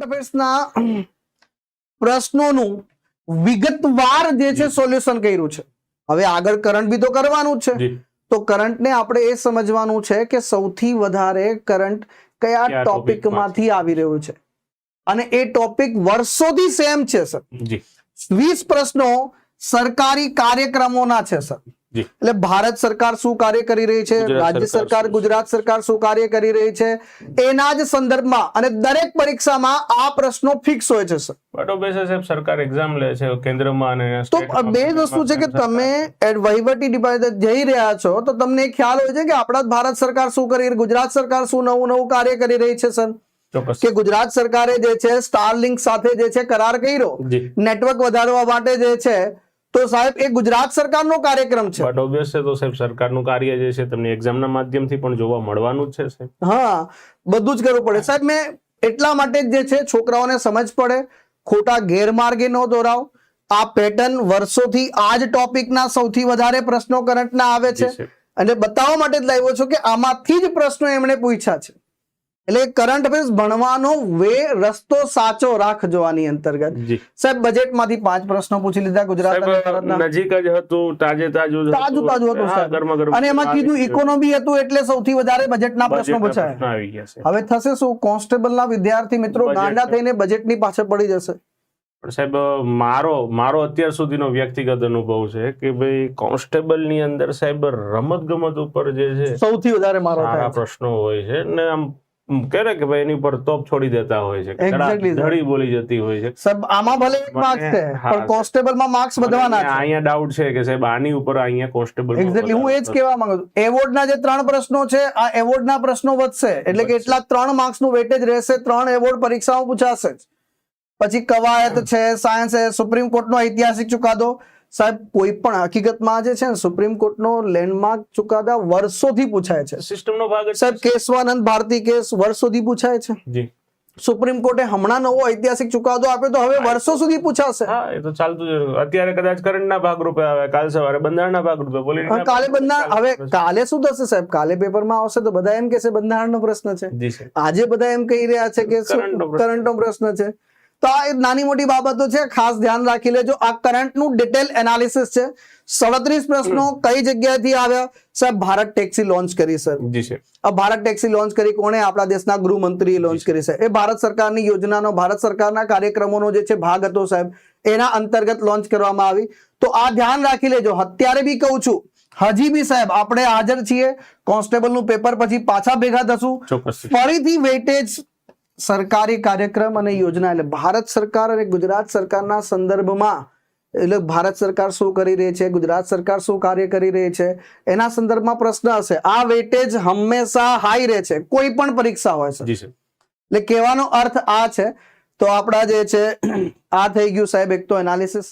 Current અફેર્સના પ્રશ્નોનું વિગતવાર જે છે સોલ્યુશન કર્યું છે. હવે આગળ કરંટ બી તો કરવાનું જ છે. તો કરંટને આપણે એ સમજવાનું છે કે સૌથી વધારે કરંટ કયા ટોપિકમાંથી આવી રહ્યું છે, અને એ ટોપિક વર્ષોથી સેમ છે સર. 20 પ્રશ્નો સરકારી કાર્યક્રમોના છે સર. એટલે ભારત સરકાર શું કાર્ય કરી રહી છે, રાજ્ય સરકાર ગુજરાત સરકાર શું કાર્ય કરી રહી છે, એના જ સંદર્ભમાં, અને દરેક પરીક્ષામાં આ પ્રશ્નો ફિક્સ હોય છે સર. સરકાર એક્ઝામ લે છે કેન્દ્રમાં, અને તો બે વસ્તુ છે કે તમે વહીવટી ડિપાર્ટમેન્ટ જઈ રહ્યા છો તો તમને ખ્યાલ હોય છે કે આપણા ભારત સરકાર શું કરી, ગુજરાત સરકાર શું નવું કાર્ય કરી રહી છે સર. કે ગુજરાત સરકારે જે છે સ્ટારલિંક સાથે જે છે કરાર કર્યો નેટવર્ક વધારવા માટે જે છે, તો સાહેબ એ ગુજરાત સરકારનો કાર્યક્રમ છે. બટ ઓબ્વિયસ છે તો સાહેબ સરકારનું કાર્ય જે છે તમને એક્ઝામના માધ્યમથી પણ જોવા મળવાનું જ છે સાહેબ. હા, બધું જ કરવું પડે સાહેબ. મેં એટલા માટે જે છે છોકરાઓને સમજ પડે, ખોટા ગેરમાર્ગે ન દોરાવ. આ પેટર્ન વર્ષોથી આ જ ટોપિકના સૌથી વધારે પ્રશ્નો કરંટના આવે છે, અને બતાવવા માટે જ લાવ્યો છું કે આમાંથી જ પ્રશ્નો એમણે પૂછ્યા છે. એટલે કરંટ અફેર્સ ભણવાનો રસ્તો સાચો રાખજો. આની અંતર્ગત સાહેબ બજેટમાંથી 5 પ્રશ્નો પૂછી લીધા ગુજરાત નજીક જ હતું, તાજું હતું સાહેબ, અને એમાં કીધું ઇકોનોમી હતું એટલે સૌથી વધારે બજેટના પ્રશ્નો પૂછાયા. હવે થશે શું, કોન્સ્ટેબલના વિદ્યાર્થી મિત્રો ગાંડા થઈને બજેટની પાછળ પડી જશે. સાહેબ મારો અત્યાર સુધીનો વ્યક્તિગત અનુભવ છે કે ભાઈ કોન્સ્ટેબલની અંદર સાહેબ રમત ગમત ઉપર જે છે સૌથી વધારે મારો પ્રશ્નો હોય છે, ને આમ કે ભાઈ એની પર તોપ છોડી દેતા હોય છે, ધડી બોલી જતી હોય છે. સાહેબ આમાં ભલે 1 માર્ક્સ છે પણ કોન્સ્ટેબલમાં માર્ક્સ વધવાના છે. અહીંયા ડાઉટ છે કે સાહેબ આની ઉપર અહીંયા કોન્સ્ટેબલ એક્ઝેક્ટલી હું એ જ કહેવા માંગુ છું. એવોર્ડના જે 3 પ્રશ્નો છે, આ એવોર્ડના પ્રશ્નો વધશે એટલે કે એટલા 3 માર્ક્સનું વેટેજ રહેશે. 3 એવોર્ડ પરીક્ષામાં પૂછાશે. પછી કવાયત છે, સાયન્સ છે, સુપ્રીમ કોર્ટનો ઐતિહાસિક ચુકાદો. સાહેબ કોઈ પણ હકીકતમાં જે છે ને સુપ્રીમ કોર્ટનો લેન્ડમાર્ક ચુકાદા વર્ષોથી પૂછાય છે. સિસ્ટમનો ભાગ સાહેબ કેશવાનંદ ભારતી કેસ વર્ષોથી પૂછાય છે. જી, સુપ્રીમ કોર્ટે હમણાં નવો ઐતિહાસિક ચુકાદો આપ્યો તો હવે વર્ષો સુધી પૂછાશે. હા, એ તો ચાલતું જ. અત્યારે કદાચ કરંટના ભાગરૂપે આવે, કાલ સવારે બંધારણના ભાગરૂપે બોલી, કાલે બંધારણ. હવે કાલે શું થશે સાહેબ, કાલે પેપરમાં આવશે તો બધા એમ કહેશે બંધારણનો પ્રશ્ન છે. આજે બધા એમ કહી રહ્યા છે કે કરંટનો પ્રશ્ન છે. તો આ નાની મોટી બાબતો છે, ખાસ ધ્યાન રાખી લેજો. આ કરંટનું ડિટેલ એનાલિસિસ છે. 37 પ્રશ્નો કઈ જગ્યાએથી આવ્યા સાહેબ? ભારત ટેક્સી લોન્ચ કરી સર. જી સર. આ ભારત ટેક્સી લોન્ચ કરી કોણે? આપણા દેશના ગૃહમંત્રીએ લોન્ચ કરી છે. એ ભારત સરકારની યોજનાનો, ભારત સરકારના કાર્યક્રમોનો જે છે ભાગ હતો સાહેબ, એના અંતર્ગત લોન્ચ કરવામાં આવી. તો આ ધ્યાન રાખી લેજો. અત્યારે બી કહું છું, હજી બી સાહેબ આપણે હાજર છીએ. કોન્સ્ટેબલનું પેપર પછી પાછા ભેગા થશું. ફરીથી વેટેજ સરકારી કાર્યક્રમ અને યોજના, એટલે ભારત સરકાર અને ગુજરાત સરકારના સંદર્ભમાં, એટલે ભારત સરકાર શું કરી રહી છે, ગુજરાત સરકાર શું કાર્ય કરી રહી છે, એના સંદર્ભમાં પ્રશ્ન હશે. આ વેટેજ હંમેશા હાઈ રહે છે, કોઈ પણ પરીક્ષા હોય છે. એટલે કહેવાનો અર્થ આ છે. તો આપણા જે છે આ થઈ ગયું સાહેબ એક તો એનાલિસિસ.